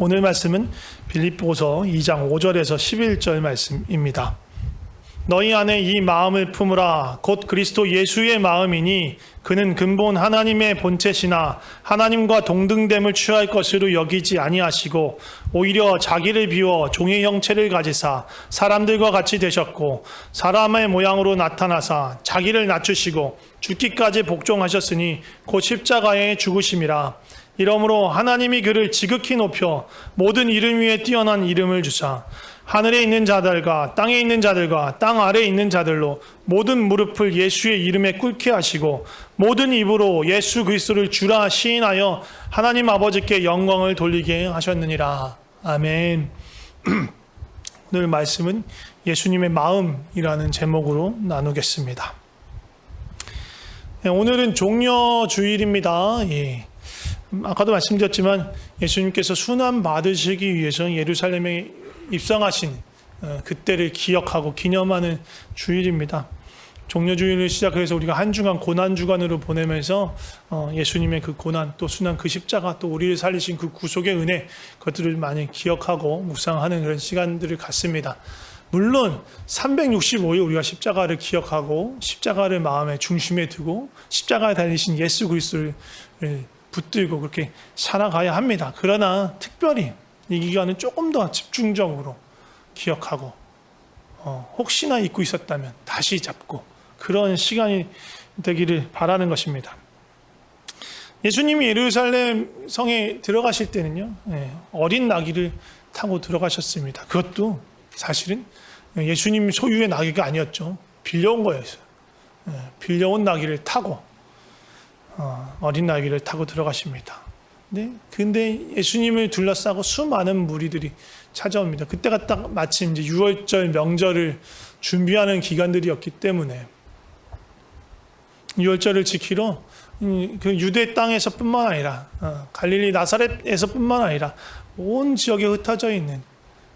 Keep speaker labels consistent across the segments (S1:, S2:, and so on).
S1: 오늘 말씀은 빌립보서 2장 5절에서 11절 말씀입니다. 너희 안에 이 마음을 품으라. 곧 그리스도 예수의 마음이니 그는 근본 하나님의 본체시나 하나님과 동등됨을 취할 것으로 여기지 아니하시고 오히려 자기를 비워 종의 형체를 가지사 사람들과 같이 되셨고 사람의 모양으로 나타나사 자기를 낮추시고 죽기까지 복종하셨으니 곧 십자가에 죽으심이라. 이러므로 하나님이 그를 지극히 높여 모든 이름 위에 뛰어난 이름을 주사 하늘에 있는 자들과 땅에 있는 자들과 땅 아래에 있는 자들로 모든 무릎을 예수의 이름에 꿇게 하시고 모든 입으로 예수 그리스도를 주라 시인하여 하나님 아버지께 영광을 돌리게 하셨느니라. 아멘. 오늘 말씀은 예수님의 마음이라는 제목으로 나누겠습니다. 오늘은 종려주일입니다. 아까도 말씀드렸지만 예수님께서 순환 받으시기 위해서 예루살렘에 입성하신 그때를 기억하고 기념하는 주일입니다. 종려주일을 시작해서 우리가 한 주간 고난주간으로 보내면서 예수님의 그 고난 또 순환 그 십자가 또 우리를 살리신 그 구속의 은혜 그것들을 많이 기억하고 묵상하는 그런 시간들을 갖습니다. 물론 365일 우리가 십자가를 기억하고 십자가를 마음의 중심에 두고 십자가에 달리신 예수 그리스도를 붙들고 그렇게 살아가야 합니다. 그러나 특별히 이 기간은 조금 더 집중적으로 기억하고 혹시나 잊고 있었다면 다시 잡고 그런 시간이 되기를 바라는 것입니다. 예수님이 예루살렘 성에 들어가실 때는요, 어린 나귀를 타고 들어가셨습니다. 그것도 사실은 예수님 소유의 나귀가 아니었죠. 빌려온 거였어요. 빌려온 나귀를 타고 어린 나귀를 타고 들어가십니다. 근데 예수님을 둘러싸고 수많은 무리들이 찾아옵니다. 그때가 딱 마침 이제 6월절 명절을 준비하는 기간들이었기 때문에 6월절을 지키러 그 유대 땅에서뿐만 아니라 갈릴리 나사렛에서뿐만 아니라 온 지역에 흩어져 있는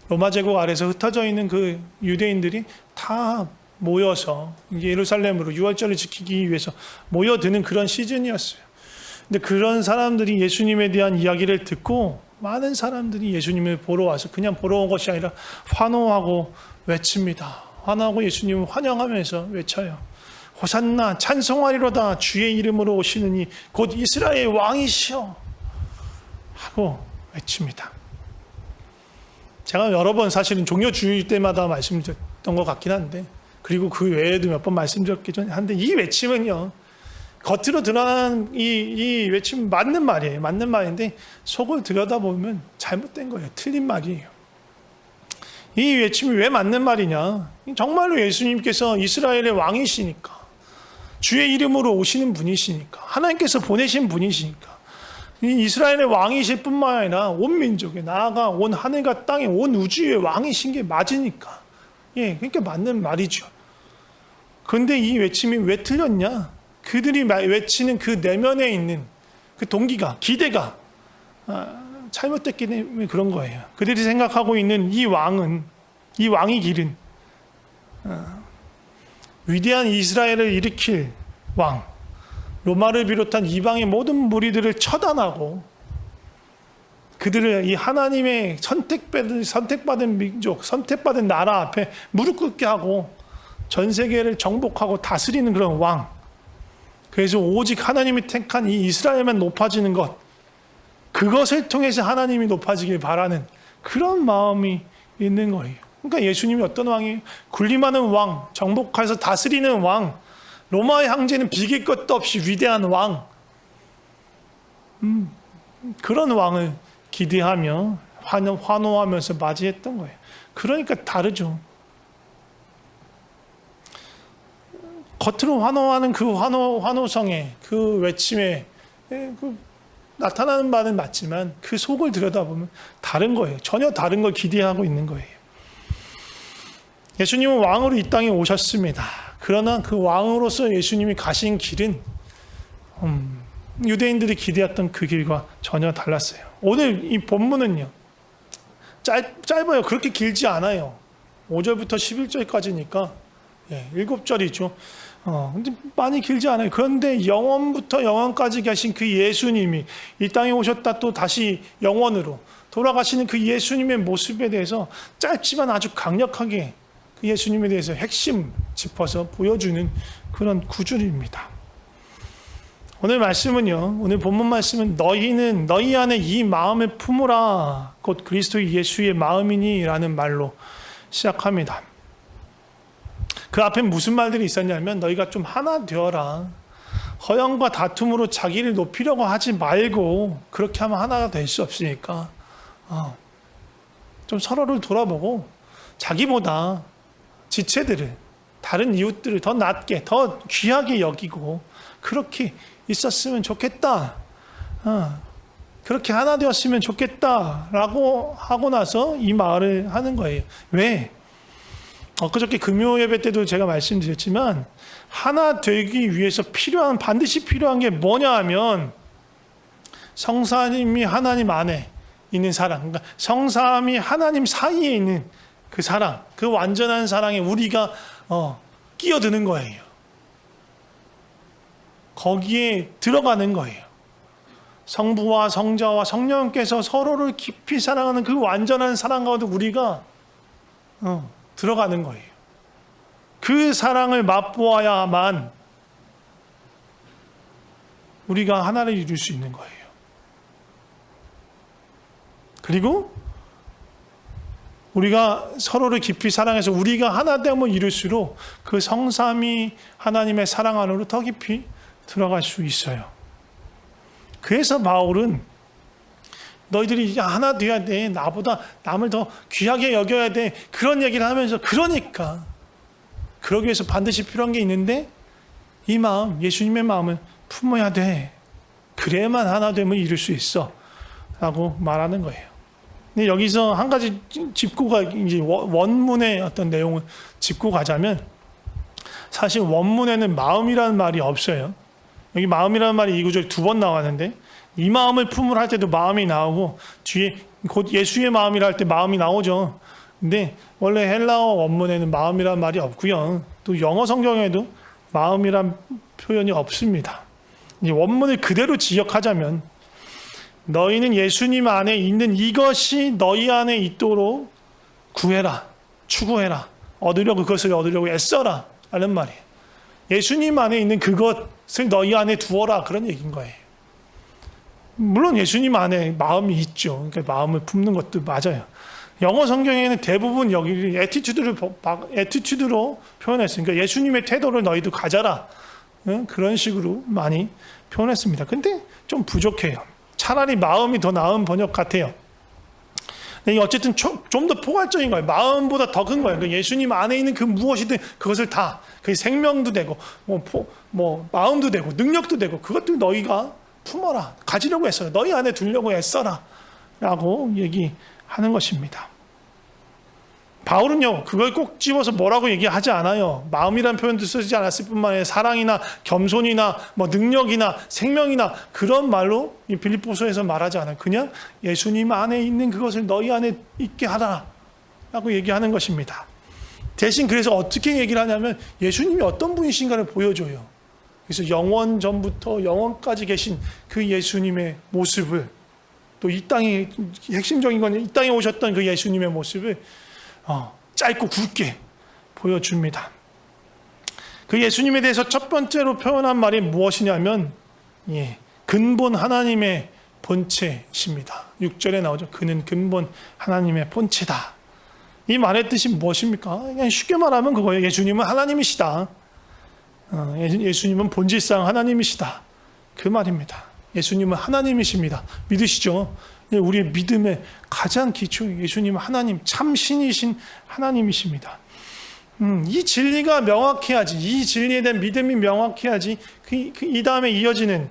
S1: 로마 제국 아래서 흩어져 있는 그 유대인들이 다 모여서 예루살렘으로 6월절을 지키기 위해서 모여드는 그런 시즌이었어요. 근데 그런 사람들이 예수님에 대한 이야기를 듣고 많은 사람들이 예수님을 보러 와서 그냥 보러 온 것이 아니라 환호하고 외칩니다. 환호하고 예수님을 환영하면서 외쳐요. 호산나 찬송하리로다 주의 이름으로 오시느니 곧 이스라엘 왕이시여 하고 외칩니다. 제가 여러 번 사실은 종려주일 때마다 말씀드렸던 것 같긴 한데 그리고 그 외에도 몇 번 말씀드렸긴 한데 이 외침은요 겉으로 드러나는 이 외침 맞는 말이에요. 맞는 말인데 속을 들여다보면 잘못된 거예요. 틀린 말이에요. 이 외침이 왜 맞는 말이냐? 정말로 예수님께서 이스라엘의 왕이시니까 주의 이름으로 오시는 분이시니까 하나님께서 보내신 분이시니까 이 이스라엘의 왕이실 뿐만 아니라 온 민족에 나아가 온 하늘과 땅에 온 우주의 왕이신 게 맞으니까 그러니까 맞는 말이죠. 그런데 이 외침이 왜 틀렸냐? 그들이 외치는 그 내면에 있는 그 동기가, 기대가 잘못됐기 때문에 그런 거예요. 그들이 생각하고 있는 이 왕의 길은 위대한 이스라엘을 일으킬 왕, 로마를 비롯한 이방의 모든 무리들을 처단하고 그들을 이 하나님의 선택받은 민족, 선택받은 나라 앞에 무릎 꿇게 하고 전 세계를 정복하고 다스리는 그런 왕. 그래서 오직 하나님이 택한 이 이스라엘만 높아지는 것, 그것을 통해서 하나님이 높아지길 바라는 그런 마음이 있는 거예요. 그러니까 예수님이 어떤 왕이에요? 군림하는 왕, 정복해서 다스리는 왕, 로마의 황제는 비길 것도 없이 위대한 왕, 그런 왕을 기대하며 환호하면서 맞이했던 거예요. 그러니까 다르죠. 겉으로 환호하는 그 환호성에 그 외침에 나타나는 바는 맞지만 그 속을 들여다보면 다른 거예요. 전혀 다른 걸 기대하고 있는 거예요. 예수님은 왕으로 이 땅에 오셨습니다. 그러나 그 왕으로서 예수님이 가신 길은 유대인들이 기대했던 그 길과 전혀 달랐어요. 오늘 이 본문은요. 짧아요. 그렇게 길지 않아요. 5절부터 11절까지니까 7절이죠. 근데 많이 길지 않아요. 그런데 영원부터 영원까지 계신 그 예수님이 이 땅에 오셨다 또 다시 영원으로 돌아가시는 그 예수님의 모습에 대해서 짧지만 아주 강력하게 그 예수님에 대해서 핵심 짚어서 보여주는 그런 구절입니다. 오늘 말씀은요, 오늘 본문 말씀은 너희는 너희 안에 이 마음을 품으라 곧 그리스도 예수의 마음이니 라는 말로 시작합니다. 그 앞에 무슨 말들이 있었냐면 너희가 좀 하나 되어라. 허영과 다툼으로 자기를 높이려고 하지 말고 그렇게 하면 하나가 될 수 없으니까 좀 서로를 돌아보고 자기보다 지체들을 다른 이웃들을 더 낮게 더 귀하게 여기고 그렇게 있었으면 좋겠다. 그렇게 하나 되었으면 좋겠다라고 하고 나서 이 말을 하는 거예요. 왜? 엊그저께 금요 예배 때도 제가 말씀드렸지만 하나 되기 위해서 반드시 필요한 게 뭐냐 하면 성삼위 하나님 안에 있는 사랑, 그러니까 성삼위 하나님 사이에 있는 그 사랑, 그 완전한 사랑에 우리가 끼어드는 거예요. 거기에 들어가는 거예요. 성부와 성자와 성령께서 서로를 깊이 사랑하는 그 완전한 사랑 가운데 우리가 들어가는 거예요. 그 사랑을 맛보아야만 우리가 하나를 이룰 수 있는 거예요. 그리고 우리가 서로를 깊이 사랑해서 우리가 하나 되면 이룰수록 그 성삼위 하나님의 사랑 안으로 더 깊이 들어갈 수 있어요. 그래서 바울은 너희들이 하나 돼야 돼. 나보다 남을 더 귀하게 여겨야 돼. 그런 얘기를 하면서 그러니까 그러기 위해서 반드시 필요한 게 있는데 이 마음, 예수님의 마음을 품어야 돼. 그래야만 하나 되면 이룰 수 있어. 라고 말하는 거예요. 근데 여기서 한 가지 짚고 이제 원문의 어떤 내용을 짚고 가자면 사실 원문에는 마음이라는 말이 없어요. 여기 마음이라는 말이 이 구절 2번 나왔는데 이 마음을 품으라 할 때도 마음이 나오고 뒤에 곧 예수의 마음이라 할 때 마음이 나오죠. 근데 원래 헬라어 원문에는 마음이라는 말이 없고요. 또 영어 성경에도 마음이란 표현이 없습니다. 이 원문을 그대로 지역하자면 너희는 예수님 안에 있는 이것이 너희 안에 있도록 구해라, 추구해라, 그것을 얻으려고 애써라 라는 말이에요. 예수님 안에 있는 그것을 너희 안에 두어라 그런 얘기인 거예요. 물론 예수님 안에 마음이 있죠. 그러니까 마음을 품는 것도 맞아요. 영어 성경에는 대부분 여기 애티튜드로 표현했어요. 그러니까 예수님의 태도를 너희도 가져라. 그런 식으로 많이 표현했습니다. 근데 좀 부족해요. 차라리 마음이 더 나은 번역 같아요. 근데 어쨌든 좀 더 포괄적인 거예요. 마음보다 더 큰 거예요. 그러니까 예수님 안에 있는 그 무엇이든 그것을 다, 그게 생명도 되고, 마음도 되고, 능력도 되고, 그것도 너희가 품어라. 가지려고 애써라. 너희 안에 두려고 애써라. 라고 얘기하는 것입니다. 바울은요, 그걸 꼭 집어서 뭐라고 얘기하지 않아요. 마음이라는 표현도 쓰지 않았을 뿐만 아니라 사랑이나 겸손이나 능력이나 생명이나 그런 말로 이 빌립보서에서 말하지 않아요. 그냥 예수님 안에 있는 그것을 너희 안에 있게 하라. 라고 얘기하는 것입니다. 대신 그래서 어떻게 얘기를 하냐면 예수님이 어떤 분이신가를 보여줘요. 그래서 영원 전부터 영원까지 계신 그 예수님의 모습을 또 이 땅에 핵심적인 건 이 땅에 오셨던 그 예수님의 모습을 짧고 굵게 보여줍니다. 그 예수님에 대해서 첫 번째로 표현한 말이 무엇이냐면 근본 하나님의 본체이십니다. 6절에 나오죠. 그는 근본 하나님의 본체다. 이 말의 뜻이 무엇입니까? 그냥 쉽게 말하면 그거예요. 예수님은 하나님이시다. 예수님은 본질상 하나님이시다. 그 말입니다. 예수님은 하나님이십니다. 믿으시죠? 우리의 믿음의 가장 기초 예수님은 하나님, 참신이신 하나님이십니다. 이 진리가 명확해야지, 이 진리에 대한 믿음이 명확해야지 이 다음에 이어지는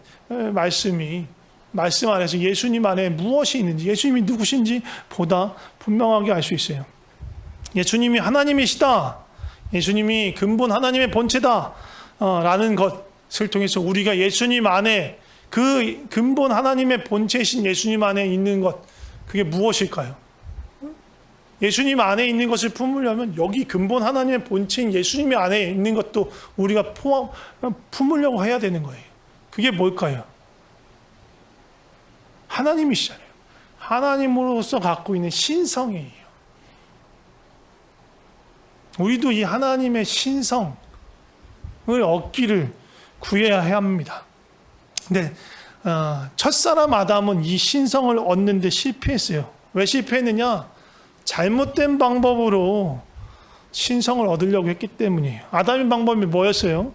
S1: 말씀 안에서 예수님 안에 무엇이 있는지, 예수님이 누구신지 보다 분명하게 알 수 있어요. 예수님이 하나님이시다, 예수님이 근본 하나님의 본체다 라는 것을 통해서 우리가 예수님 안에 그 근본 하나님의 본체이신 예수님 안에 있는 것, 그게 무엇일까요? 예수님 안에 있는 것을 품으려면 여기 근본 하나님의 본체인 예수님이 안에 있는 것도 우리가 품으려고 해야 되는 거예요. 그게 뭘까요? 하나님이시잖아요. 하나님으로서 갖고 있는 신성이에요. 우리도 이 하나님의 신성을 얻기를 구해야 합니다. 근데 첫사람 아담은 이 신성을 얻는데 실패했어요. 왜 실패했느냐? 잘못된 방법으로 신성을 얻으려고 했기 때문이에요. 아담의 방법이 뭐였어요?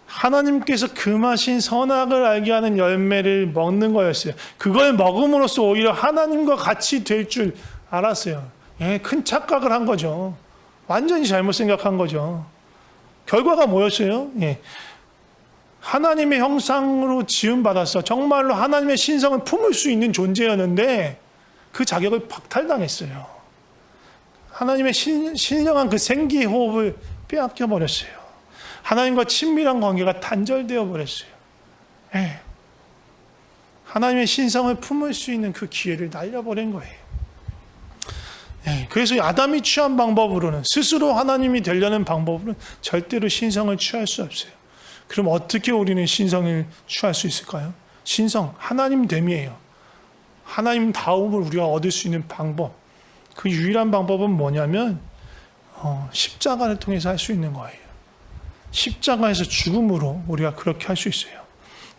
S1: 하나님께서 금하신 선악을 알게 하는 열매를 먹는 거였어요. 그걸 먹음으로써 오히려 하나님과 같이 될 줄 알았어요. 큰 착각을 한 거죠. 완전히 잘못 생각한 거죠. 결과가 뭐였어요? 하나님의 형상으로 지음받았어. 정말로 하나님의 신성을 품을 수 있는 존재였는데 그 자격을 박탈당했어요. 하나님의 신령한 그 생기 호흡을 빼앗겨 버렸어요. 하나님과 친밀한 관계가 단절되어 버렸어요. 하나님의 신성을 품을 수 있는 그 기회를 날려버린 거예요. 그래서 아담이 취한 방법으로는, 스스로 하나님이 되려는 방법으로는 절대로 신성을 취할 수 없어요. 그럼 어떻게 우리는 신성을 취할 수 있을까요? 신성, 하나님됨이에요. 하나님 다움을 우리가 얻을 수 있는 방법, 그 유일한 방법은 뭐냐면 십자가를 통해서 할 수 있는 거예요. 십자가에서 죽음으로 우리가 그렇게 할 수 있어요.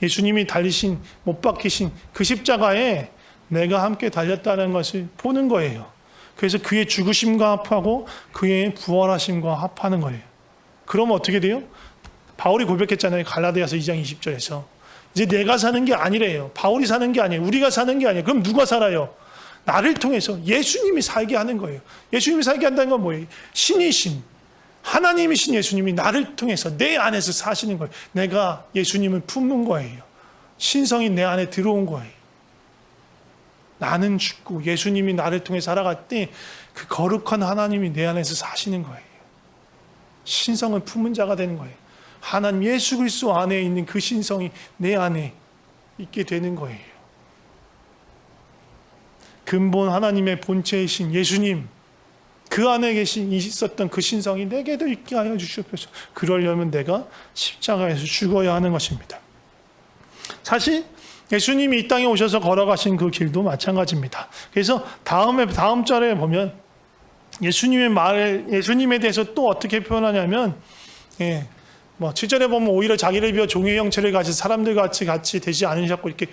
S1: 예수님이 달리신, 못 박히신 그 십자가에 내가 함께 달렸다는 것을 보는 거예요. 그래서 그의 죽으심과 합하고 그의 부활하심과 합하는 거예요. 그러면 어떻게 돼요? 바울이 고백했잖아요. 갈라디아서 2장 20절에서. 이제 내가 사는 게 아니래요. 바울이 사는 게 아니에요. 우리가 사는 게 아니에요. 그럼 누가 살아요? 나를 통해서 예수님이 살게 하는 거예요. 예수님이 살게 한다는 건 뭐예요? 신이신, 하나님이신 예수님이 나를 통해서 내 안에서 사시는 거예요. 내가 예수님을 품는 거예요. 신성이 내 안에 들어온 거예요. 나는 죽고 예수님이 나를 통해 살아갈 때 그 거룩한 하나님이 내 안에서 사시는 거예요. 신성을 품은 자가 되는 거예요. 하나님 예수 그리스도 안에 있는 그 신성이 내 안에 있게 되는 거예요. 근본 하나님의 본체이신 예수님, 그 안에 있었던 그 신성이 내게도 있게 하여 주시옵소서. 그러려면 내가 십자가에서 죽어야 하는 것입니다. 사실 예수님이 이 땅에 오셔서 걸어가신 그 길도 마찬가지입니다. 그래서 다음 절에 보면 예수님에 대해서 또 어떻게 표현하냐면, 7절에 보면 오히려 자기를 비워 종의 형체를 가진 사람들과 같이 되지 않으셨고, 이렇게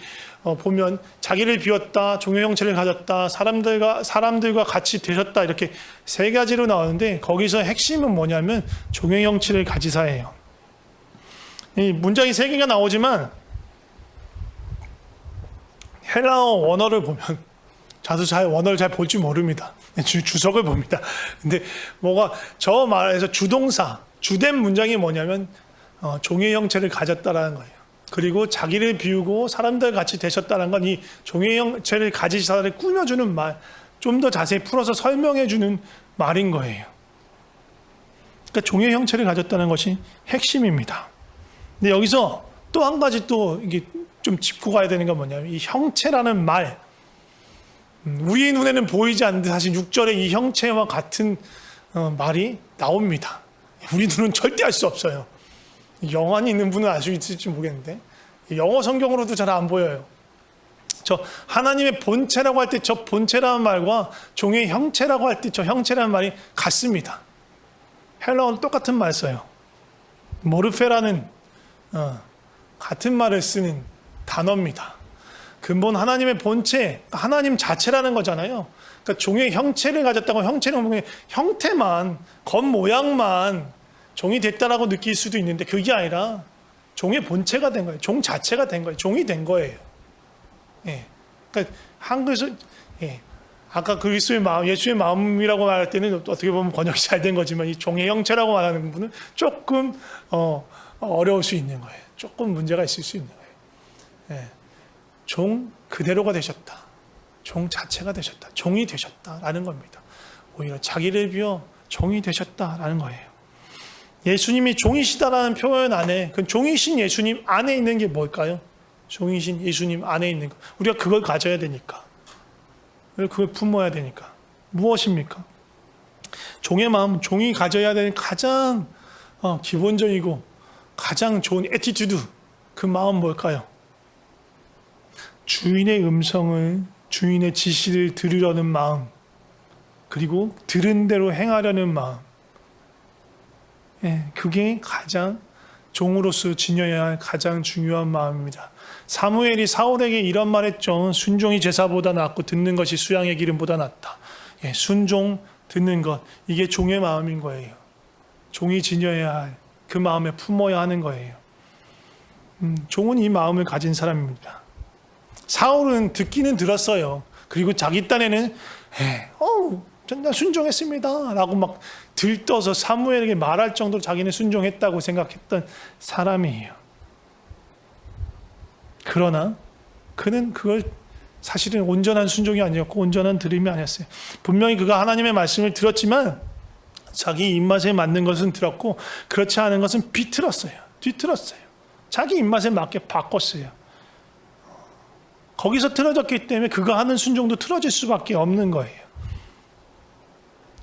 S1: 보면 자기를 비웠다, 종의 형체를 가졌다, 사람들과 같이 되셨다, 이렇게 세 가지로 나오는데 거기서 핵심은 뭐냐면 종의 형체를 가지사예요. 이 문장이 세 개가 나오지만 헬라어 원어를 보면, 저도 원어를 잘 볼 줄 모릅니다. 주석을 봅니다. 근데 저 말에서 주동사, 주된 문장이 뭐냐면 종의 형체를 가졌다라는 거예요. 그리고 자기를 비우고 사람들 같이 되셨다는 건 이 종의 형체를 가지사를 꾸며주는 말, 좀 더 자세히 풀어서 설명해주는 말인 거예요. 그러니까 종의 형체를 가졌다는 것이 핵심입니다. 근데 여기서 또 한 가지 또 이게 좀 짚고 가야 되는 건 뭐냐면 이 형체라는 말, 우리 눈에는 보이지 않는데 사실 6절에 이 형체와 같은 말이 나옵니다. 우리 눈은 절대 알 수 없어요. 영안이 있는 분은 알 수 있을지 모르겠는데 영어 성경으로도 잘 안 보여요. 저 하나님의 본체라고 할 때 저 본체라는 말과 종의 형체라고 할 때 저 형체라는 말이 같습니다. 헬라어는 똑같은 말 써요. 모르페라는 같은 말을 쓰는 단어입니다. 근본 하나님의 본체, 하나님 자체라는 거잖아요. 그러니까 종의 형체를 가졌다고, 형체는 보면 형태만, 겉모양만 종이 됐다라고 느낄 수도 있는데 그게 아니라 종의 본체가 된 거예요. 종 자체가 된 거예요. 종이 된 거예요. 그러니까 한글에서 아까 그리스도의 마음, 예수의 마음이라고 말할 때는 어떻게 보면 번역이 잘 된 거지만 이 종의 형체라고 말하는 부분은 조금 어려울 수 있는 거예요. 조금 문제가 있을 수 있는 거예요. 종 그대로가 되셨다. 종 자체가 되셨다. 종이 되셨다라는 겁니다. 오히려 자기를 비워 종이 되셨다라는 거예요. 예수님이 종이시다라는 표현 안에 그 종이신 예수님 안에 있는 게 뭘까요? 종이신 예수님 안에 있는 거. 우리가 그걸 가져야 되니까. 그걸 품어야 되니까. 무엇입니까? 종의 마음, 종이 가져야 되는 가장 기본적이고 가장 좋은 애티튜드, 그 마음 뭘까요? 주인의 음성을, 주인의 지시를 들으려는 마음, 그리고 들은 대로 행하려는 마음. 그게 가장 종으로서 지녀야 할 가장 중요한 마음입니다. 사무엘이 사울에게 이런 말했죠. 순종이 제사보다 낫고 듣는 것이 수양의 기름보다 낫다. 순종, 듣는 것, 이게 종의 마음인 거예요. 종이 지녀야 할 그 마음에 품어야 하는 거예요. 종은 이 마음을 가진 사람입니다. 사울은 듣기는 들었어요. 그리고 자기 딴에는 나 순종했습니다 라고 막 들떠서 사무엘에게 말할 정도로 자기는 순종했다고 생각했던 사람이에요. 그러나 그는 그걸 사실은 온전한 순종이 아니었고 온전한 들음이 아니었어요. 분명히 그가 하나님의 말씀을 들었지만 자기 입맛에 맞는 것은 들었고 그렇지 않은 것은 뒤틀었어요. 자기 입맛에 맞게 바꿨어요. 거기서 틀어졌기 때문에 그가 하는 순종도 틀어질 수밖에 없는 거예요.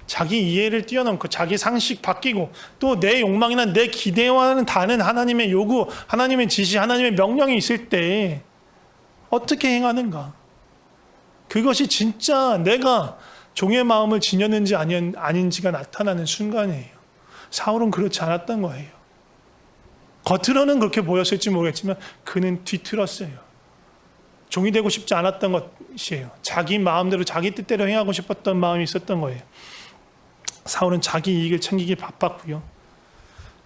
S1: 자기 이해를 뛰어넘고 자기 상식 바뀌고 또 내 욕망이나 내 기대와는 다른 하나님의 요구, 하나님의 지시, 하나님의 명령이 있을 때 어떻게 행하는가? 그것이 진짜 내가 종의 마음을 지녔는지 아닌지가 나타나는 순간이에요. 사울은 그렇지 않았던 거예요. 겉으로는 그렇게 보였을지 모르겠지만 그는 뒤틀었어요. 종이 되고 싶지 않았던 것이에요. 자기 마음대로 자기 뜻대로 행하고 싶었던 마음이 있었던 거예요. 사울은 자기 이익을 챙기기 바빴고요.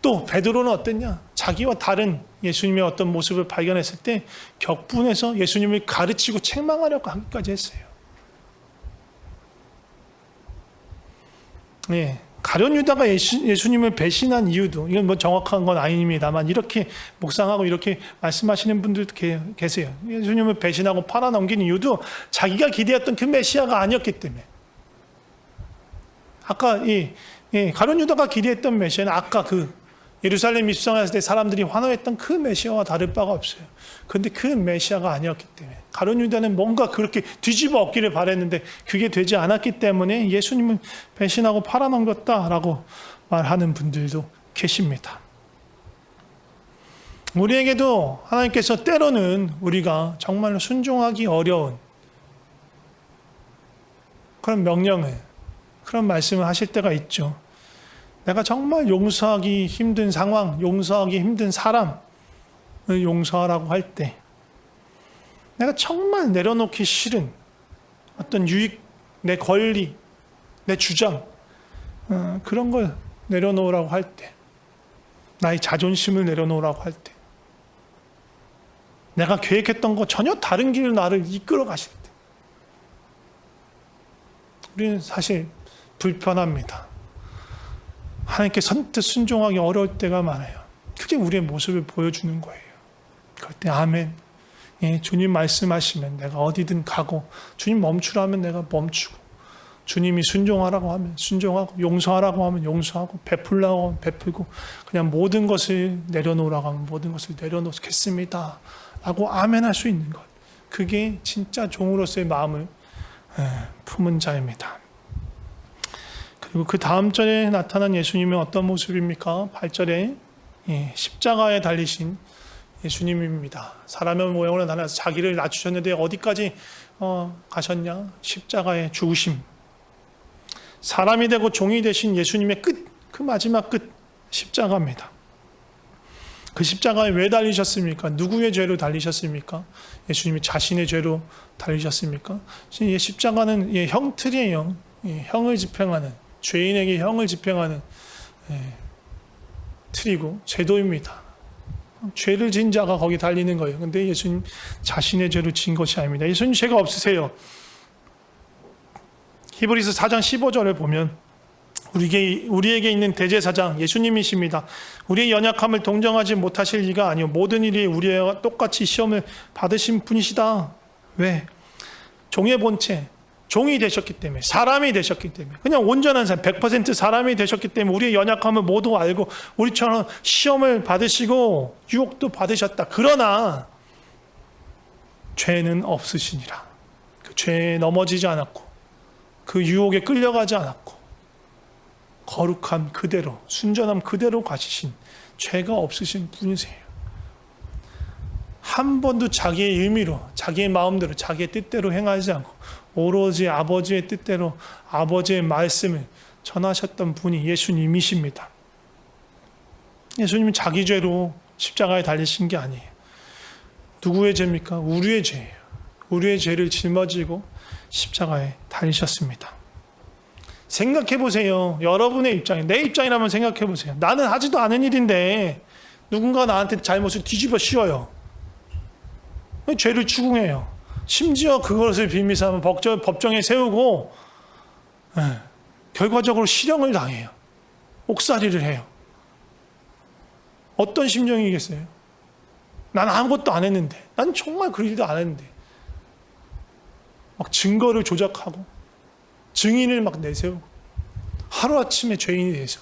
S1: 또 베드로는 어땠냐? 자기와 다른 예수님의 어떤 모습을 발견했을 때 격분해서 예수님을 가르치고 책망하려고 하기까지 했어요. 가룟 유다가 예수님을 배신한 이유도, 이건 뭐 정확한 건 아닙니다만 이렇게 묵상하고 이렇게 말씀하시는 분들도 계세요. 예수님을 배신하고 팔아넘긴 이유도 자기가 기대했던 그 메시아가 아니었기 때문에. 아까 가룟 유다가 기대했던 메시아는 아까 그 예루살렘 입성했을 때 사람들이 환호했던 그 메시아와 다를 바가 없어요. 그런데 그 메시아가 아니었기 때문에 가룟 유다는 뭔가 그렇게 뒤집어 엎기를 바랬는데 그게 되지 않았기 때문에 예수님은 배신하고 팔아넘겼다라고 말하는 분들도 계십니다. 우리에게도 하나님께서 때로는 우리가 정말로 순종하기 어려운 그런 명령을, 그런 말씀을 하실 때가 있죠. 내가 정말 용서하기 힘든 상황, 용서하기 힘든 사람을 용서하라고 할 때, 내가 정말 내려놓기 싫은 어떤 유익, 내 권리, 내 주장, 그런 걸 내려놓으라고 할 때, 나의 자존심을 내려놓으라고 할 때, 내가 계획했던 거 전혀 다른 길로 나를 이끌어 가실 때, 우리는 사실 불편합니다. 하나님께 선뜻 순종하기 어려울 때가 많아요. 그게 우리의 모습을 보여주는 거예요. 그럴 때 아멘. 주님 말씀하시면 내가 어디든 가고, 주님 멈추라면 내가 멈추고, 주님이 순종하라고 하면 순종하고, 용서하라고 하면 용서하고, 베풀라고 하면 베풀고, 그냥 모든 것을 내려놓으라고 하면 모든 것을 내려놓겠습니다 라고 아멘할 수 있는 것, 그게 진짜 종으로서의 마음을 품은 자입니다. 그리고 그 다음 절에 나타난 예수님은 어떤 모습입니까? 8절에 십자가에 달리신 예수님입니다. 사람의 모형으로 나타나서 자기를 낮추셨는데 어디까지 가셨냐? 십자가의 죽으심. 사람이 되고 종이 되신 예수님의 끝, 그 마지막 끝, 십자가입니다. 그 십자가에 왜 달리셨습니까? 누구의 죄로 달리셨습니까? 예수님이 자신의 죄로 달리셨습니까? 십자가는 형틀이에요. 형을 집행하는, 죄인에게 형을 집행하는 틀이고 제도입니다. 죄를 진 자가 거기 달리는 거예요. 근데 예수님 자신의 죄로 진 것이 아닙니다. 예수님 죄가 없으세요. 히브리서 4장 15절을 보면 우리에게 있는 대제사장 예수님이십니다. 우리의 연약함을 동정하지 못하실 리가 아니요 모든 일이 우리와 똑같이 시험을 받으신 분이시다. 왜? 종의 본체, 종이 되셨기 때문에, 사람이 되셨기 때문에, 그냥 온전한 사람, 100% 사람이 되셨기 때문에 우리의 연약함을 모두 알고 우리처럼 시험을 받으시고 유혹도 받으셨다. 그러나 죄는 없으시니라. 그 죄에 넘어지지 않았고 그 유혹에 끌려가지 않았고 거룩함 그대로, 순전함 그대로 가시신 죄가 없으신 분이세요. 한 번도 자기의 의미로, 자기의 마음대로, 자기의 뜻대로 행하지 않고 오로지 아버지의 뜻대로 아버지의 말씀을 전하셨던 분이 예수님이십니다. 예수님은 자기 죄로 십자가에 달리신 게 아니에요. 누구의 죄입니까? 우리의 죄예요. 우리의 죄를 짊어지고 십자가에 달리셨습니다. 생각해 보세요. 여러분의 입장에, 내 입장이라면 생각해 보세요. 나는 하지도 않은 일인데 누군가 나한테 잘못을 뒤집어 씌워요. 죄를 추궁해요. 심지어 그것을 빌미 삼아 법정에 세우고 결과적으로 실형을 당해요. 옥살이를 해요. 어떤 심정이겠어요? 난 아무것도 안 했는데, 난 정말 그 일도 안 했는데 막 증거를 조작하고 증인을 막 내세우고 하루아침에 죄인이 돼서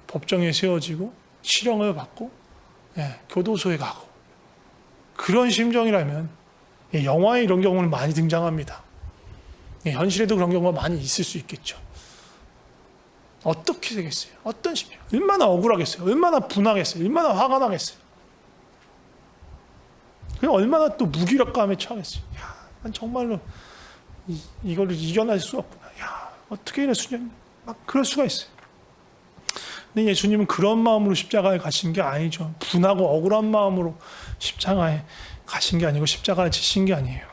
S1: 법정에 세워지고 실형을 받고 교도소에 가고, 그런 심정이라면 영화에 이런 경우는 많이 등장합니다. 현실에도 그런 경우가 많이 있을 수 있겠죠. 어떻게 되겠어요? 어떤 심정? 얼마나 억울하겠어요? 얼마나 분하겠어요? 얼마나 화가 나겠어요? 얼마나 또 무기력감에 처하겠어요? 야, 난 정말로 이걸 이겨낼 수 없구나. 야, 어떻게 이래 수년? 막 그럴 수가 있어요. 근데 예수님은 그런 마음으로 십자가에 가신 게 아니죠. 분하고 억울한 마음으로 십자가에 가신 게 아니고 십자가에 지신 게 아니에요.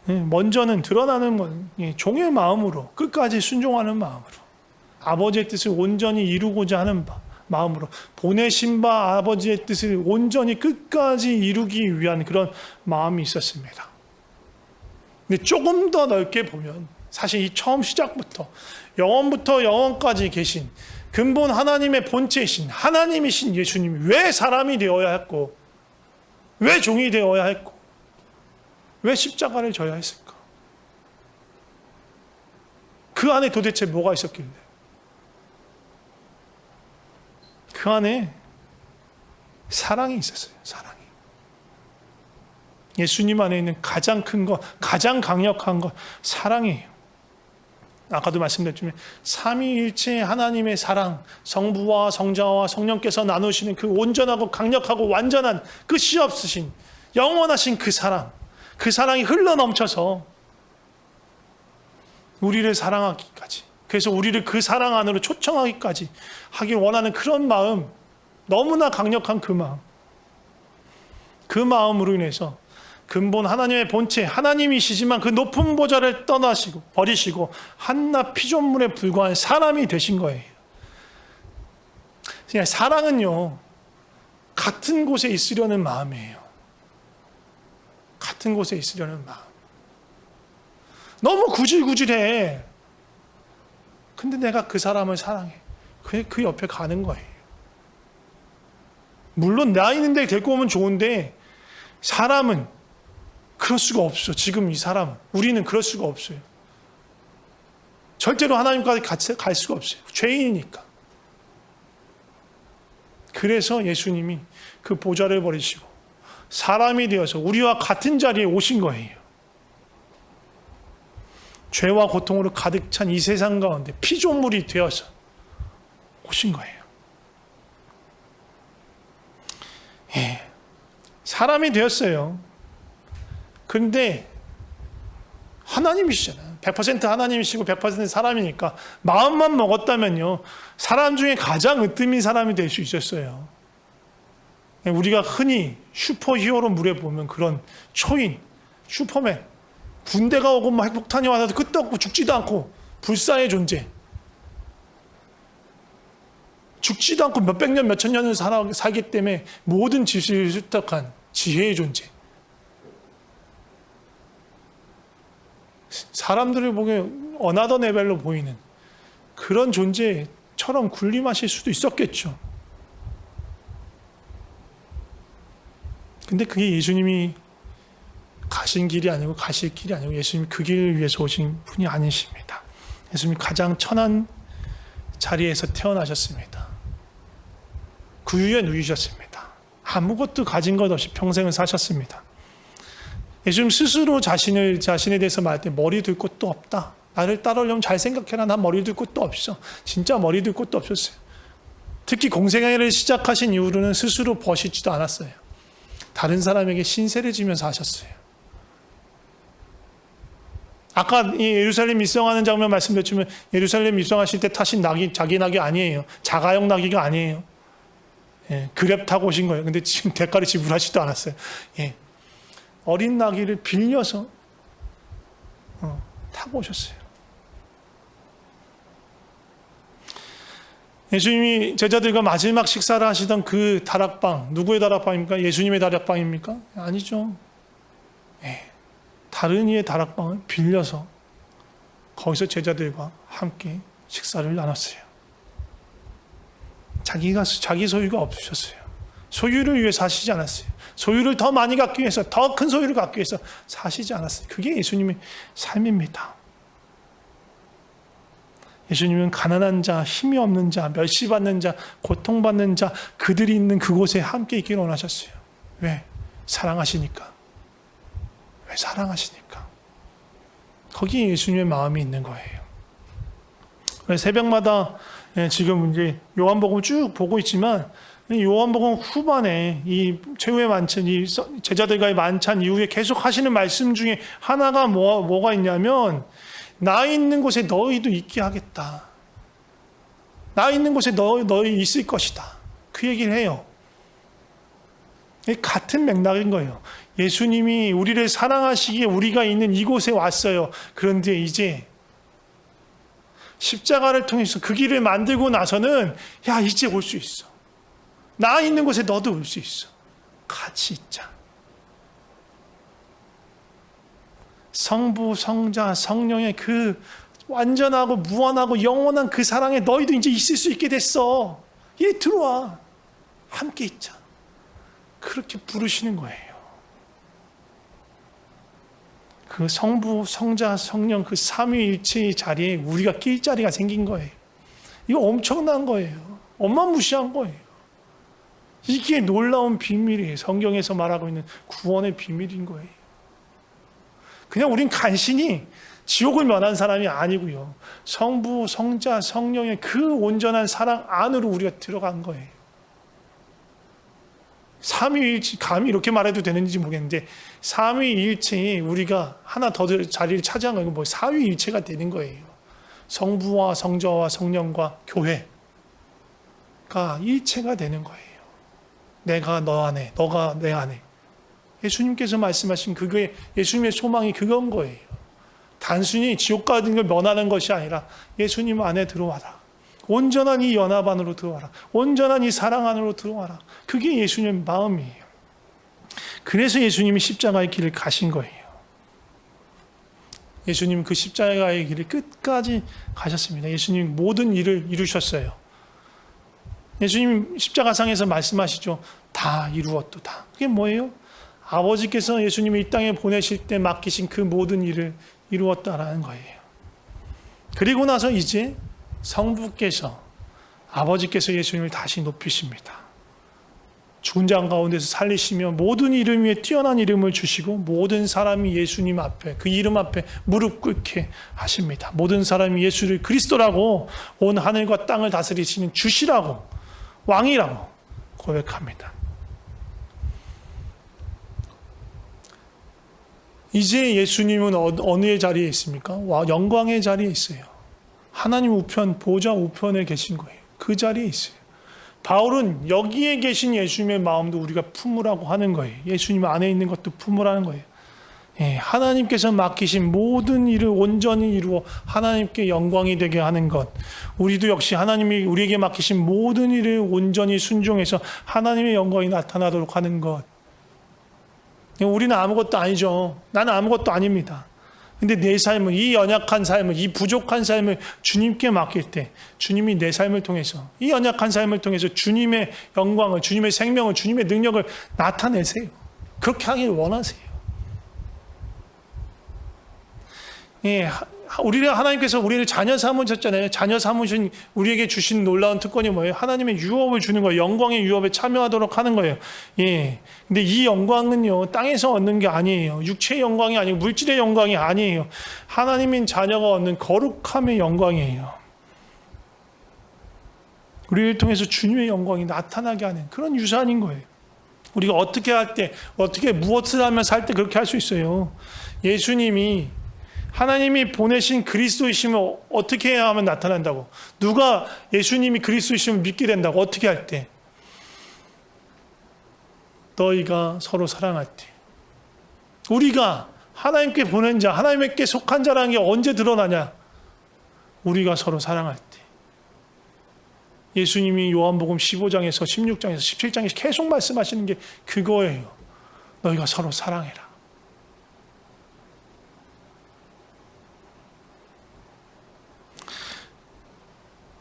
S1: 먼저는 드러나는 건 종의 마음으로, 끝까지 순종하는 마음으로, 아버지의 뜻을 온전히 이루고자 하는 마음으로, 보내신 바 아버지의 뜻을 온전히 끝까지 이루기 위한 그런 마음이 있었습니다. 근데 조금 더 넓게 보면 사실 이 처음 시작부터 영원부터 영원까지 계신 근본 하나님의 본체이신 하나님이신 예수님이 왜 사람이 되어야 했고, 왜 종이 되어야 했고, 왜 십자가를 져야 했을까? 그 안에 도대체 뭐가 있었길래? 그 안에 사랑이 있었어요. 사랑이. 예수님 안에 있는 가장 큰 것, 가장 강력한 것, 사랑이에요. 아까도 말씀드렸지만 삼위일체 하나님의 사랑, 성부와 성자와 성령께서 나누시는 그 온전하고 강력하고 완전한 끝이 없으신 영원하신 그 사랑, 그 사랑이 흘러넘쳐서 우리를 사랑하기까지, 그래서 우리를 그 사랑 안으로 초청하기까지 하길 원하는 그런 마음, 너무나 강력한 그 마음, 그 마음으로 인해서 근본 하나님의 본체, 하나님이시지만 그 높은 보좌를 떠나시고 버리시고 한낱 피조물에 불과한 사람이 되신 거예요. 그냥 사랑은요, 같은 곳에 있으려는 마음이에요. 같은 곳에 있으려는 마음. 너무 구질구질해. 근데 내가 그 사람을 사랑해. 그 옆에 가는 거예요. 물론 나 있는데 데리고 오면 좋은데 사람은 그럴 수가 없어. 지금 이 사람, 우리는 그럴 수가 없어요. 절대로 하나님까지 같이 갈 수가 없어요. 죄인이니까. 그래서 예수님이 그 보좌를 버리시고 사람이 되어서 우리와 같은 자리에 오신 거예요. 죄와 고통으로 가득 찬 이 세상 가운데 피조물이 되어서 오신 거예요. 사람이 되었어요. 그런데 하나님이시잖아요. 100% 하나님이시고 100% 사람이니까 마음만 먹었다면요, 사람 중에 가장 으뜸인 사람이 될 수 있었어요. 우리가 흔히 슈퍼히어로 물에 보면 그런 초인, 슈퍼맨, 군대가 오고 막 핵폭탄이 와서 끝도 없고 죽지도 않고 불사의 존재, 죽지도 않고 몇백 년, 몇천 년을 살기 때문에 모든 지식을 습득한 지혜의 존재. 사람들을 보기에 어나더 레벨로 보이는 그런 존재처럼 군림하실 수도 있었겠죠. 근데 그게 예수님이 가신 길이 아니고 가실 길이 아니고 예수님이 그 길을 위해서 오신 분이 아니십니다. 예수님이 가장 천한 자리에서 태어나셨습니다. 구유에 누이셨습니다. 아무것도 가진 것 없이 평생을 사셨습니다. 예수님 스스로 자신에 대해서 말할 때 머리 둘 곳도 없다. 나를 따르려면 잘 생각해라. 난 머리 둘 곳도 없어. 진짜 머리 둘 곳도 없었어요. 특히 공생애를 시작하신 이후로는 스스로 버시지도 않았어요. 다른 사람에게 신세를 지면서 하셨어요. 아까 이 예루살렘 입성하는 장면 말씀드렸지만 예루살렘 입성하실 때 타신 낙이 자기 낙이 아니에요. 자가용 낙이가 아니에요. 예, 그랩 타고 오신 거예요. 근데 지금 대가를 지불하지도 않았어요. 예, 어린 나귀를 빌려서 타고 오셨어요. 예수님이 제자들과 마지막 식사를 하시던 그 다락방, 누구의 다락방입니까? 예수님의 다락방입니까? 아니죠. 예, 다른 이의 다락방을 빌려서 거기서 제자들과 함께 식사를 나눴어요. 자기 소유가 없으셨어요. 소유를 위해 사시지 않았어요. 소유를 더 많이 갖기 위해서, 더 큰 소유를 갖기 위해서 사시지 않았어요. 그게 예수님의 삶입니다. 예수님은 가난한 자, 힘이 없는 자, 멸시받는 자, 고통받는 자, 그들이 있는 그곳에 함께 있기를 원하셨어요. 왜? 사랑하시니까. 왜? 사랑하시니까. 거기에 예수님의 마음이 있는 거예요. 새벽마다 지금 이제 요한복음 쭉 보고 있지만 요한복음 후반에 이 최후의 만찬, 이 제자들과의 만찬 이후에 계속 하시는 말씀 중에 하나가 뭐가 있냐면 나 있는 곳에 너희도 있게 하겠다. 나 있는 곳에 너희 있을 것이다. 그 얘기를 해요. 같은 맥락인 거예요. 예수님이 우리를 사랑하시기에 우리가 있는 이곳에 왔어요. 그런데 이제 십자가를 통해서 그 길을 만들고 나서는 야 이제 올 수 있어. 나 있는 곳에 너도 올 수 있어. 같이 있자. 성부, 성자, 성령의 그 완전하고 무한하고 영원한 그 사랑에 너희도 이제 있을 수 있게 됐어. 이리 들어와. 함께 있자. 그렇게 부르시는 거예요. 그 성부, 성자, 성령 그 삼위일체의 자리에 우리가 낄 자리가 생긴 거예요. 이거 엄청난 거예요. 어마무시한 거예요. 이게 놀라운 비밀이에요. 성경에서 말하고 있는 구원의 비밀인 거예요. 그냥 우린 간신히 지옥을 면한 사람이 아니고요. 성부, 성자, 성령의 그 온전한 사랑 안으로 우리가 들어간 거예요. 삼위일체, 감히 이렇게 말해도 되는지 모르겠는데 삼위일체에 우리가 하나 더 자리를 차지한 거예요. 뭐 사위일체가 되는 거예요. 성부와 성자와 성령과 교회가 일체가 되는 거예요. 내가 너 안에, 너가 내 안에. 예수님께서 말씀하신 그게 예수님의 소망이 그건 거예요. 단순히 지옥 가는 걸 면하는 것이 아니라 예수님 안에 들어와라. 온전한 이 연합 안으로 들어와라. 온전한 이 사랑 안으로 들어와라. 그게 예수님의 마음이에요. 그래서 예수님이 십자가의 길을 가신 거예요. 예수님은 그 십자가의 길을 끝까지 가셨습니다. 예수님 모든 일을 이루셨어요. 예수님 십자가상에서 말씀하시죠. 다 이루었도다. 그게 뭐예요? 아버지께서 예수님을 이 땅에 보내실 때 맡기신 그 모든 일을 이루었다라는 거예요. 그리고 나서 이제 성부께서 아버지께서 예수님을 다시 높이십니다. 죽은 자 가운데서 살리시며 모든 이름 위에 뛰어난 이름을 주시고 모든 사람이 예수님 앞에 그 이름 앞에 무릎 꿇게 하십니다. 모든 사람이 예수를 그리스도라고 온 하늘과 땅을 다스리시는 주시라고 왕이라고 고백합니다. 이제 예수님은 어느 자리에 있습니까? 영광의 자리에 있어요. 하나님 우편, 보좌 우편에 계신 거예요. 그 자리에 있어요. 바울은 여기에 계신 예수님의 마음도 우리가 품으라고 하는 거예요. 예수님 안에 있는 것도 품으라는 거예요. 예, 하나님께서 맡기신 모든 일을 온전히 이루어 하나님께 영광이 되게 하는 것. 우리도 역시 하나님이 우리에게 맡기신 모든 일을 온전히 순종해서 하나님의 영광이 나타나도록 하는 것. 우리는 아무것도 아니죠. 나는 아무것도 아닙니다. 근데 내 삶을, 이 연약한 삶을, 이 부족한 삶을 주님께 맡길 때 주님이 내 삶을 통해서, 이 연약한 삶을 통해서 주님의 영광을, 주님의 생명을, 주님의 능력을 나타내세요. 그렇게 하길 원하세요. 예, 우리를 하나님께서 우리를 자녀 삼으셨잖아요. 자녀 삼으신 우리에게 주신 놀라운 특권이 뭐예요? 하나님의 유업을 주는 거예요. 영광의 유업에 참여하도록 하는 거예요. 예. 근데 이 영광은요, 땅에서 얻는 게 아니에요. 육체의 영광이 아니고 물질의 영광이 아니에요. 하나님인 자녀가 얻는 거룩함의 영광이에요. 우리를 통해서 주님의 영광이 나타나게 하는 그런 유산인 거예요. 우리가 어떻게 할 때, 어떻게 무엇을 하면 살 때 그렇게 할 수 있어요. 예수님이 하나님이 보내신 그리스도이심을 어떻게 해야 하면 나타난다고? 누가 예수님이 그리스도이심을 믿게 된다고? 어떻게 할 때? 너희가 서로 사랑할 때. 우리가 하나님께 보낸 자, 하나님께 속한 자라는 게 언제 드러나냐? 우리가 서로 사랑할 때. 예수님이 요한복음 15장에서 16장에서 17장에서 계속 말씀하시는 게 그거예요. 너희가 서로 사랑해라.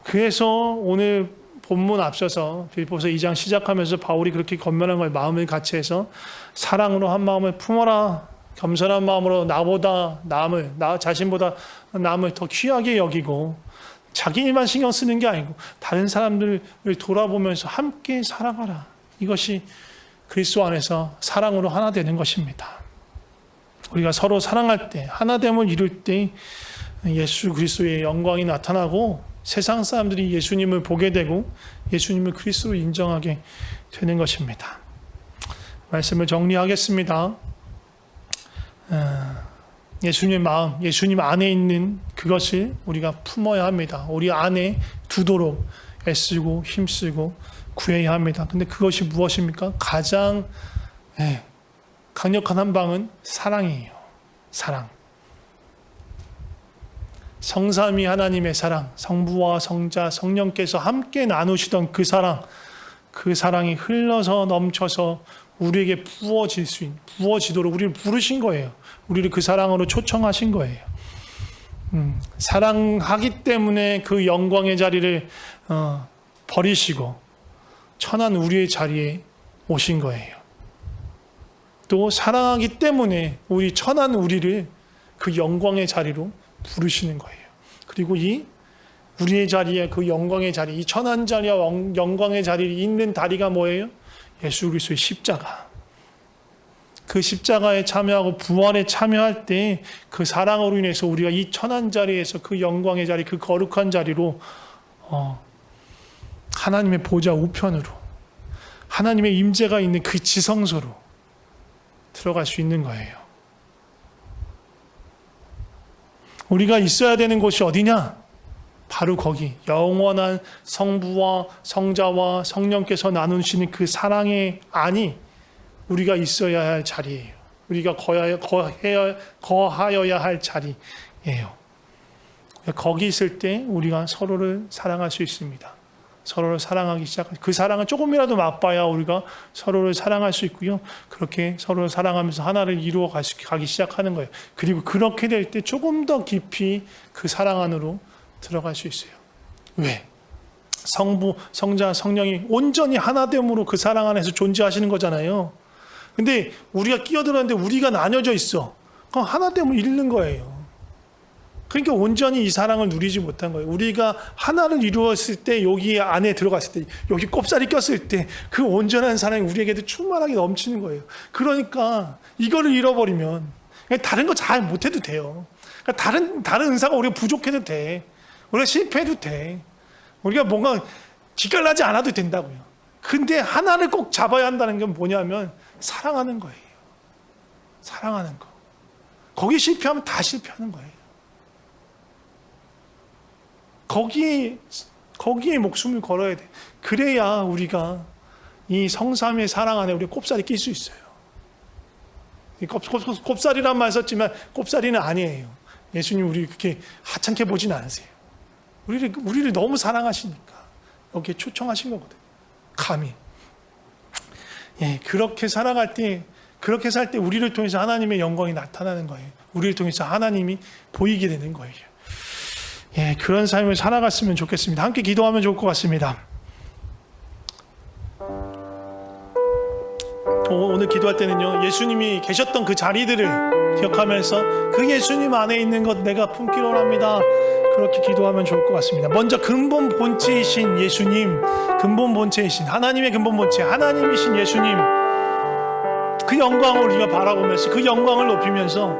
S1: 그래서 오늘 본문 앞서서 빌립보서 2장 시작하면서 바울이 그렇게 권면한 걸 마음을 같이 해서 사랑으로 한 마음을 품어라. 겸손한 마음으로 나 자신보다 남을 더 귀하게 여기고 자기 일만 신경 쓰는 게 아니고 다른 사람들을 돌아보면서 함께 사랑하라. 이것이 그리스도 안에서 사랑으로 하나 되는 것입니다. 우리가 서로 사랑할 때, 하나됨을 이룰 때 예수 그리스도의 영광이 나타나고 세상 사람들이 예수님을 보게 되고 예수님을 그리스도로 인정하게 되는 것입니다. 말씀을 정리하겠습니다. 예수님의 마음, 예수님 안에 있는 그것을 우리가 품어야 합니다. 우리 안에 두도록 애쓰고 힘쓰고 구해야 합니다. 근데 그것이 무엇입니까? 가장 강력한 한 방은 사랑이에요. 사랑. 성삼위 하나님의 사랑, 성부와 성자, 성령께서 함께 나누시던 그 사랑이 흘러서 넘쳐서 우리에게 부어지도록 우리를 부르신 거예요. 우리를 그 사랑으로 초청하신 거예요. 사랑하기 때문에 그 영광의 자리를 버리시고 천한 우리의 자리에 오신 거예요. 또 사랑하기 때문에 우리 천한 우리를 그 영광의 자리로 부르시는 거예요. 그리고 이 우리의 자리에 그 영광의 자리, 이 천한 자리와 영광의 자리에 있는 다리가 뭐예요? 예수 그리스도의 십자가. 그 십자가에 참여하고 부활에 참여할 때 그 사랑으로 인해서 우리가 이 천한 자리에서 그 영광의 자리, 그 거룩한 자리로 하나님의 보좌 우편으로 하나님의 임재가 있는 그 지성소로 들어갈 수 있는 거예요. 우리가 있어야 되는 곳이 어디냐? 바로 거기 영원한 성부와 성자와 성령께서 나누시는 그 사랑의 안이 우리가 있어야 할 자리예요. 우리가 거하여야 할 자리예요. 거기 있을 때 우리가 서로를 사랑할 수 있습니다. 서로를 사랑하기 시작하고 그 사랑을 조금이라도 맛봐야 우리가 서로를 사랑할 수 있고요. 그렇게 서로를 사랑하면서 하나를 이루어 가기 시작하는 거예요. 그리고 그렇게 될 때 조금 더 깊이 그 사랑 안으로 들어갈 수 있어요. 왜? 성부, 성자, 성령이 온전히 하나됨으로 그 사랑 안에서 존재하시는 거잖아요. 근데 우리가 끼어들었는데 우리가 나뉘어져 있어. 그럼 하나됨을 잃는 거예요. 그러니까 온전히 이 사랑을 누리지 못한 거예요. 우리가 하나를 이루었을 때, 여기 안에 들어갔을 때, 여기 꼽살이 꼈을 때 그 온전한 사랑이 우리에게도 충만하게 넘치는 거예요. 그러니까 이거를 잃어버리면 다른 거 잘 못해도 돼요. 그러니까 다른 은사가 우리가 부족해도 돼. 우리가 실패해도 돼. 우리가 뭔가 기깔나지 않아도 된다고요. 근데 하나를 꼭 잡아야 한다는 건 뭐냐면 사랑하는 거예요. 사랑하는 거. 거기 실패하면 다 실패하는 거예요. 거기에 목숨을 걸어야 돼. 그래야 우리가 이 성삼의 사랑 안에 우리 꼽살이 낄 수 있어요. 꼽살이란 말 썼지만 꼽살이는 아니에요. 예수님 우리 그렇게 하찮게 보진 않으세요. 우리를 너무 사랑하시니까 여기에 초청하신 거거든요. 감히. 그렇게 살아갈 때, 그렇게 살 때 우리를 통해서 하나님의 영광이 나타나는 거예요. 우리를 통해서 하나님이 보이게 되는 거예요. 그런 삶을 살아갔으면 좋겠습니다. 함께 기도하면 좋을 것 같습니다. 오늘 기도할 때는요, 예수님이 계셨던 그 자리들을 기억하면서 그 예수님 안에 있는 것 내가 품기로 합니다. 그렇게 기도하면 좋을 것 같습니다. 먼저 근본 본체이신 예수님, 근본 본체이신 하나님의 근본 본체, 하나님이신 예수님, 그 영광을 우리가 바라보면서 그 영광을 높이면서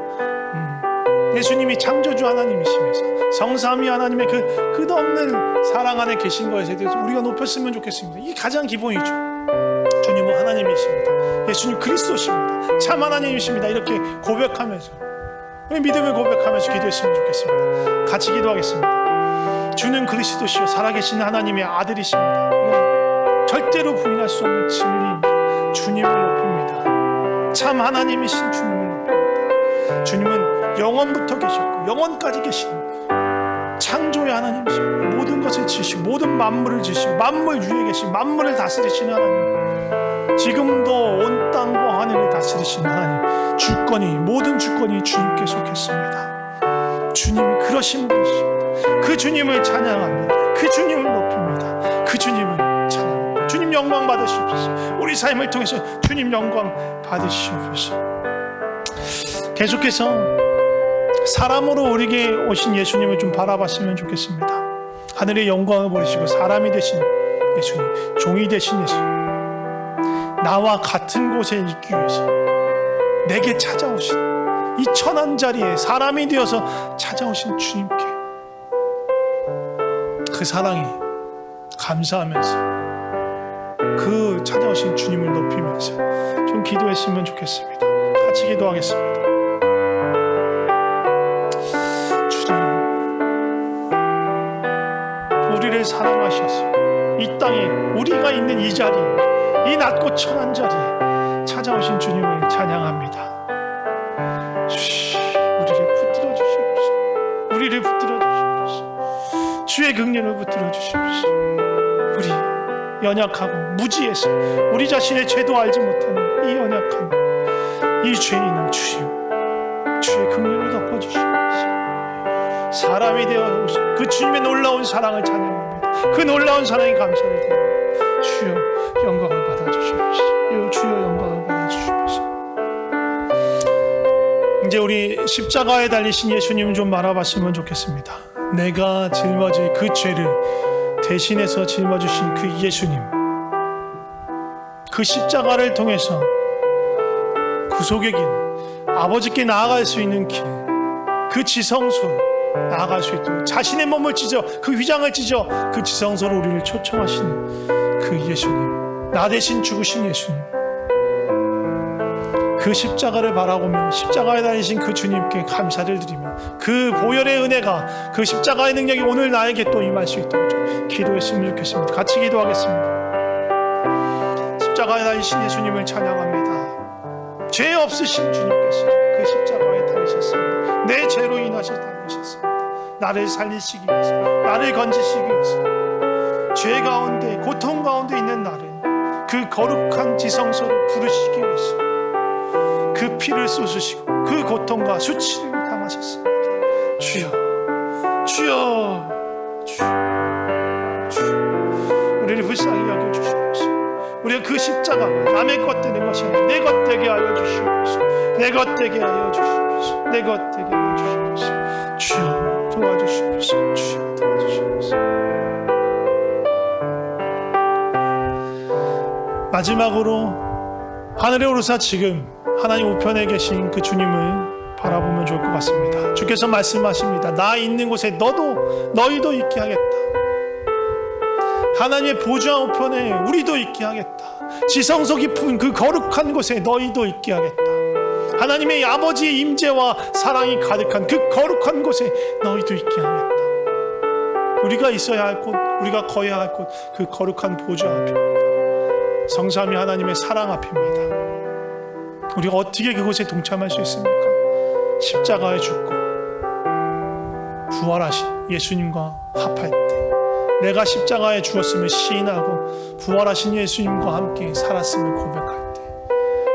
S1: 예수님이 창조주 하나님이시면서 성삼위 하나님의 그 끝없는 사랑 안에 계신 것에 대해서 우리가 높였으면 좋겠습니다. 이게 가장 기본이죠. 주님은 하나님이십니다. 예수님 그리스도십니다. 참 하나님이십니다. 이렇게 고백하면서 우리 믿음을 고백하면서 기도했으면 좋겠습니다. 같이 기도하겠습니다. 주는 그리스도시요 살아계신 하나님의 아들이십니다. 이건 절대로 부인할 수 없는 진리입니다. 주님을 높입니다. 참 하나님이신 주님을 높입니다. 주님은 영원부터 계셨고 영원까지 계시는 창조의 하나님이십니다. 모든 것을 지으시고 모든 만물을 지으시고 만물 위에 계신 만물을 다스리시는 하나님, 지금도 온 땅과 하늘을 다스리시는 하나님, 주권이 모든 주권이 주님께 속했습니다. 주님이 그러신 분이십니다. 그 주님을 찬양합니다. 그 주님을 높입니다. 그 주님을 찬양합니다. 주님 영광 받으시옵소서. 우리 삶을 통해서 주님 영광 받으시옵소서. 계속해서 사람으로 우리에게 오신 예수님을 좀 바라봤으면 좋겠습니다. 하늘의 영광을 버리시고 사람이 되신 예수님, 종이 되신 예수님, 나와 같은 곳에 있기 위해서 내게 찾아오신 이 천한 자리에 사람이 되어서 찾아오신 주님께 그 사랑이 감사하면서 그 찾아오신 주님을 높이면서 좀 기도했으면 좋겠습니다. 같이 기도하겠습니다. 우리를 사랑하셔서 이 땅에 우리가 있는 이 자리에, 이 낮고 천한 자리에 찾아오신 주님을 찬양합니다. 우리를 붙들어 주시옵소서. 우리를 붙들어 주시옵소서. 주의 긍휼을 붙들어 주시옵소서. 우리 연약하고 무지해서 우리 자신의 죄도 알지 못하는 이 연약한 이 죄인을 주시오, 주의 긍휼을 덮어 주시옵소서. 사람이 되어 오신 그 주님의 놀라운 사랑을 찬양합니다. 그 놀라운 사랑에 감사를 드립니다. 주여 영광을 받아주시옵소서. 주여 영광을 받아주시옵소서. 이제 우리 십자가에 달리신 예수님 좀 바라봤으면 좋겠습니다. 내가 짊어질 그 죄를 대신해서 짊어주신 그 예수님, 그 십자가를 통해서 구속의 길, 아버지께 나아갈 수 있는 길, 그 지성소로 나아갈 수 있도록 자신의 몸을 찢어 그 휘장을 찢어 그 지성소로 우리를 초청하시는 그 예수님, 나 대신 죽으신 예수님, 그 십자가를 바라보며 십자가에 달리신 그 주님께 감사를 드리며 그 보혈의 은혜가, 그 십자가의 능력이 오늘 나에게 또 임할 수 있도록 좀 기도했으면 좋겠습니다. 같이 기도하겠습니다. 십자가에 달리신 예수님을 찬양합니다. 죄 없으신 주님께서 그 십자가에 달리셨습니다. 내 죄로 인하셔 달리셨습니다. 나를 살리시기 위해서, 나를 건지시기 위해서, 죄 가운데 고통 가운데 있는 나를 그 거룩한 지성소로 부르시기 위해서 그 피를 쏟으시고 그 고통과 수치를 당하셨습니다. 주여, 주여, 주여, 주여, 우리를 불쌍히 여겨주시옵소서. 우리가 그 십자가가 남의 것 되는 것이 아니라 내 것 되게 하여 주시옵소서. 내 것 되게 하여 주시옵소서. 내 것 되게 하여 주시옵소서. 주여 도와주시옵소서. 주여 도와주시옵소서. 마지막으로 하늘에 오르사 지금 하나님 우편에 계신 그 주님을 바라보면 좋을 것 같습니다. 주께서 말씀하십니다. 나 있는 곳에 너희도 있게 하겠다. 하나님의 보좌 우편에 우리도 있게 하겠다. 지성소 깊은 그 거룩한 곳에 너희도 있게 하겠다. 하나님의 아버지의 임재와 사랑이 가득한 그 거룩한 곳에 너희도 있게 하겠다. 우리가 있어야 할 곳, 우리가 거해야 할 곳, 그 거룩한 보좌 앞입니다. 성삼위 하나님의 사랑 앞입니다. 우리가 어떻게 그곳에 동참할 수 있습니까? 십자가에 죽고 부활하신 예수님과 합할 때, 내가 십자가에 죽었음을 시인하고 부활하신 예수님과 함께 살았음을 고백할 때,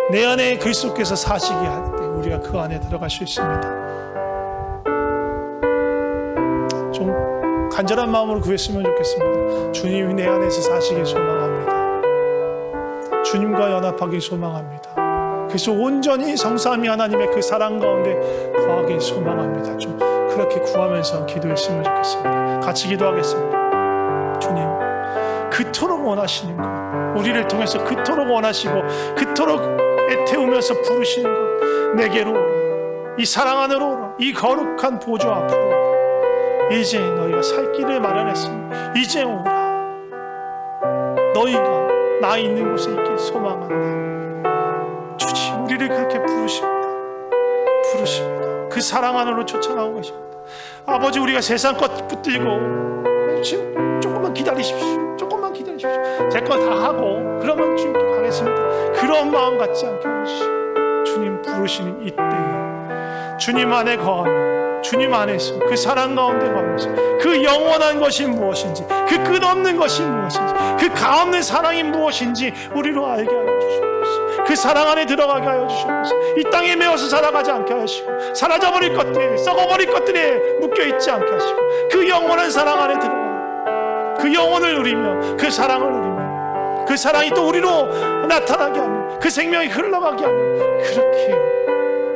S1: 내 안에 그리스도께서 사시게 할 때 우리가 그 안에 들어갈 수 있습니다. 좀 간절한 마음으로 구했으면 좋겠습니다. 주님이 내 안에서 사시길 소망합니다. 주님과 연합하기 소망합니다. 그래서 온전히 성삼위 하나님의 그 사랑 가운데 거하기 소망합니다. 좀 그렇게 구하면서 기도했으면 좋겠습니다. 같이 기도하겠습니다. 주님, 그토록 원하시는 것, 우리를 통해서 그토록 원하시고 그토록 애태우면서 부르시는 것, 내게로 오라. 이 사랑 안으로 오라. 이 거룩한 보좌 앞으로 오라. 이제 너희가 살 길을 마련했으니 이제 오라. 너희가 나 있는 곳에 있길 소망한다. 주님, 우리를 그렇게 부르십니다. 그 사랑 안으로 쫓아나오고 계십니다. 아버지, 우리가 세상 것 붙들고 지금 조금만 기다리십시오. 제 거 다 하고 그러면 주님께 가겠습니다. 그런 마음 갖지 않게 해주시고, 주님 부르시는 이때에 주님 안에 거하며 주님 안에서 그 사랑 가운데 거하면서 그 영원한 것이 무엇인지, 그 끝없는 것이 무엇인지, 그 가없는 사랑이 무엇인지 우리로 알게 하여 주시옵소서. 그 사랑 안에 들어가게 하여 주시옵소서. 이 땅에 매어서 살아가지 않게 하시고, 사라져버릴 것들, 썩어버릴 것들에 묶여있지 않게 하시고, 그 영원한 사랑 안에 들어가 그 영혼을 누리며 그 사랑을 누리며 그 사랑이 또 우리로 나타나게 하며 그 생명이 흘러가게 하며 그렇게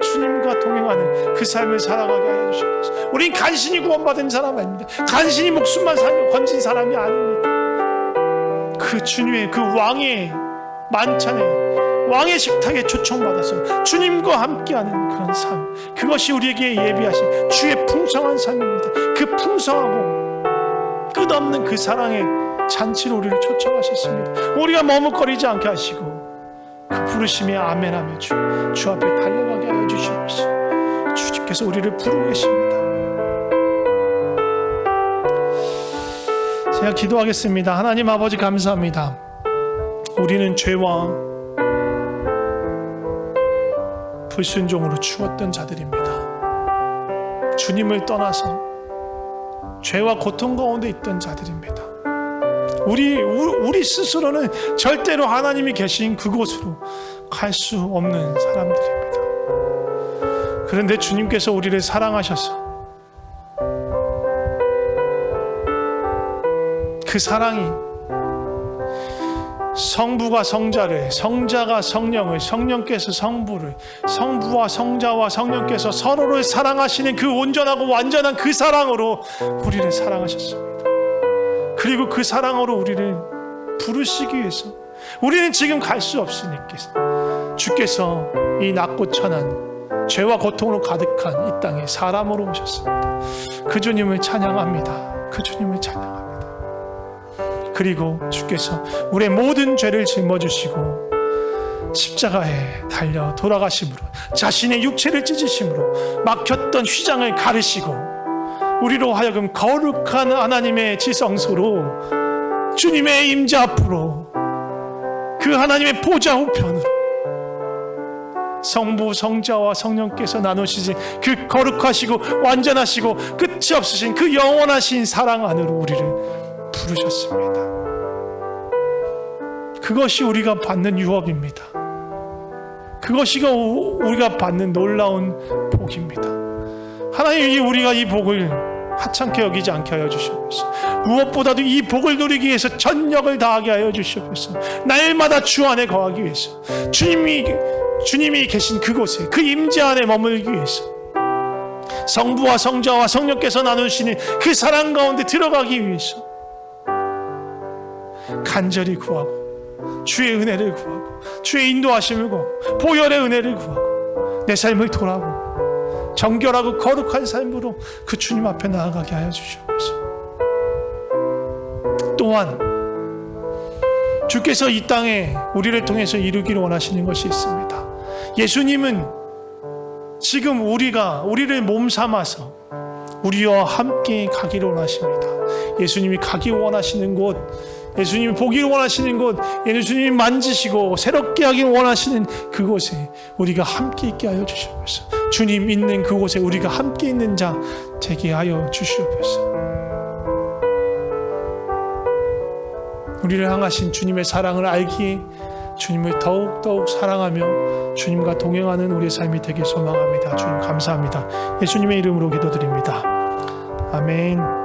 S1: 주님과 동행하는 그 삶을 살아가게 하여 주시옵소서. 우린 간신히 구원받은 사람 아닙니다. 간신히 목숨만 건진 사람이 아닙니다. 그 주님의 그 왕의 만찬에, 왕의 식탁에 초청받아서 주님과 함께하는 그런 삶, 그것이 우리에게 예비하신 주의 풍성한 삶입니다. 그 풍성하고 끝없는 그 사랑의 잔치로 우리를 초청하셨습니다. 우리가 머뭇거리지 않게 하시고 그 부르심에 아멘하며 주 앞에 달려가게 하여 주시옵소서. 주님께서 우리를 부르고 계십니다. 제가 기도하겠습니다. 하나님 아버지, 감사합니다. 우리는 죄와 불순종으로 죽었던 자들입니다. 주님을 떠나서 죄와 고통 가운데 있던 자들입니다. 우리 스스로는 절대로 하나님이 계신 그곳으로 갈 수 없는 사람들입니다. 그런데 주님께서 우리를 사랑하셔서 그 사랑이 성부가 성자를, 성자가 성령을, 성령께서 성부를, 성부와 성자와 성령께서 서로를 사랑하시는 그 온전하고 완전한 그 사랑으로 우리를 사랑하셨습니다. 그리고 그 사랑으로 우리를 부르시기 위해서 우리는 지금 갈 수 없으니까 주께서 이 낮고 천한 죄와 고통으로 가득한 이 땅에 사람으로 오셨습니다. 그 주님을 찬양합니다. 그 주님을 찬양합니다. 그리고 주께서 우리의 모든 죄를 짊어지시고 십자가에 달려 돌아가심으로, 자신의 육체를 찢으심으로 막혔던 휘장을 가르시고 우리로 하여금 거룩한 하나님의 지성소로, 주님의 임자 앞으로, 그 하나님의 보좌 우편으로 성부, 성자와 성령께서 나누시신 그 거룩하시고 완전하시고 끝이 없으신 그 영원하신 사랑 안으로 우리를 부르셨습니다. 그것이 우리가 받는 유업입니다. 그것이 우리가 받는 놀라운 복입니다. 하나님이 우리가 이 복을 하찮게 여기지 않게 하여 주시옵소서. 무엇보다도 이 복을 누리기 위해서 전력을 다하게 하여 주시옵소서. 날마다 주 안에 거하기 위해서, 주님이 계신 그곳에, 그 임재 안에 머물기 위해서, 성부와 성자와 성령께서 나누시는 그 사랑 가운데 들어가기 위해서 간절히 구하고 주의 은혜를 구하고 주의 인도하심을 구하고 보혈의 은혜를 구하고 내 삶을 돌아보고 정결하고 거룩한 삶으로 그 주님 앞에 나아가게 하여 주시옵소서. 또한 주께서 이 땅에 우리를 통해서 이루기를 원하시는 것이 있습니다. 예수님은 지금 우리를 몸 삼아서 우리와 함께 가기를 원하십니다. 예수님이 가기 원하시는 곳, 예수님이 보기를 원하시는 곳, 예수님이 만지시고 새롭게 하기를 원하시는 그곳에 우리가 함께 있게 하여 주시옵소서. 주님 있는 그곳에 우리가 함께 있는 자 되게 하여 주시옵소서. 우리를 향하신 주님의 사랑을 알기에 주님을 더욱더욱 사랑하며 주님과 동행하는 우리의 삶이 되길 소망합니다. 주님 감사합니다. 예수님의 이름으로 기도드립니다. 아멘.